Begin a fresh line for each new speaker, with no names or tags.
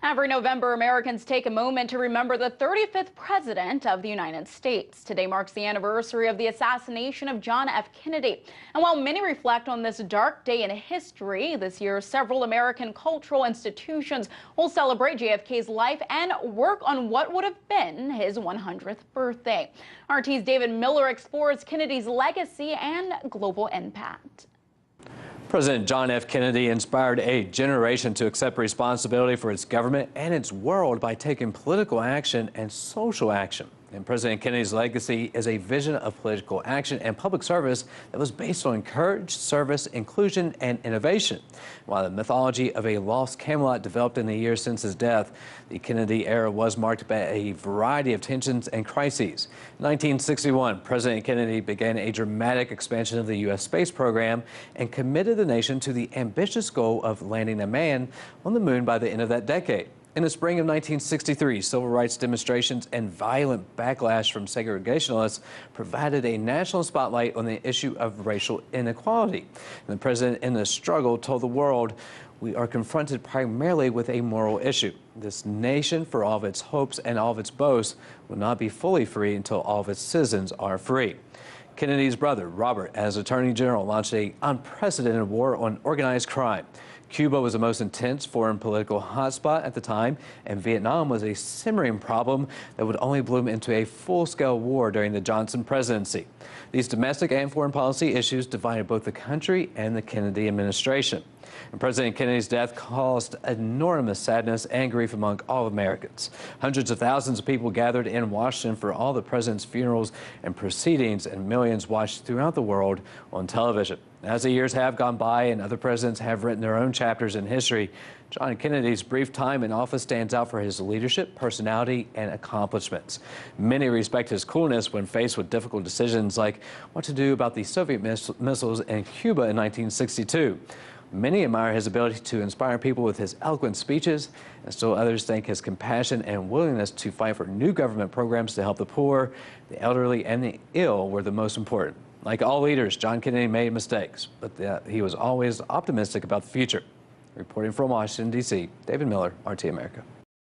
Every November, Americans take a moment to remember the 35th President of the United States. Today marks the anniversary of the assassination of John F. Kennedy. And while many reflect on this dark day in history, this year several American cultural institutions will celebrate JFK's life and work on what would have been his 100th birthday. RT's David Miller explores Kennedy's legacy and global impact.
President John F. Kennedy inspired a generation to accept responsibility for its government and its world by taking political action and social action. And President Kennedy's legacy is a vision of political action and public service that was based on courage, service, inclusion, and innovation. While the mythology of a lost Camelot developed in the years since his death, the Kennedy era was marked by a variety of tensions and crises. In 1961, President Kennedy began a dramatic expansion of the U.S. space program and committed the nation to the ambitious goal of landing a man on the moon by the end of that decade. In the spring of 1963, civil rights demonstrations and violent backlash from segregationists provided a national spotlight on the issue of racial inequality. And the president in the struggle told the world, "We are confronted primarily with a moral issue. This nation, for all of its hopes and all of its boasts, will not be fully free until all of its citizens are free." Kennedy's brother, Robert, as Attorney General, launched an unprecedented war on organized crime. Cuba was the most intense foreign political hotspot at the time, and Vietnam was a simmering problem that would only bloom into a full-scale war during the Johnson presidency. These domestic and foreign policy issues divided both the country and the Kennedy administration. And President Kennedy's death caused enormous sadness and grief among all Americans. Hundreds of thousands of people gathered in Washington for all the president's funerals and proceedings, and millions watched throughout the world on television. As the years have gone by and other presidents have written their own chapters in history, John Kennedy's brief time in office stands out for his leadership, personality, and accomplishments. Many respect his coolness when faced with difficult decisions like what to do about the Soviet missiles in Cuba in 1962. Many admire his ability to inspire people with his eloquent speeches, and still others think his compassion and willingness to fight for new government programs to help the poor, the elderly, and the ill were the most important. Like all leaders, John Kennedy made mistakes, but he was always optimistic about the future. Reporting from Washington, D.C., David Miller, RT America.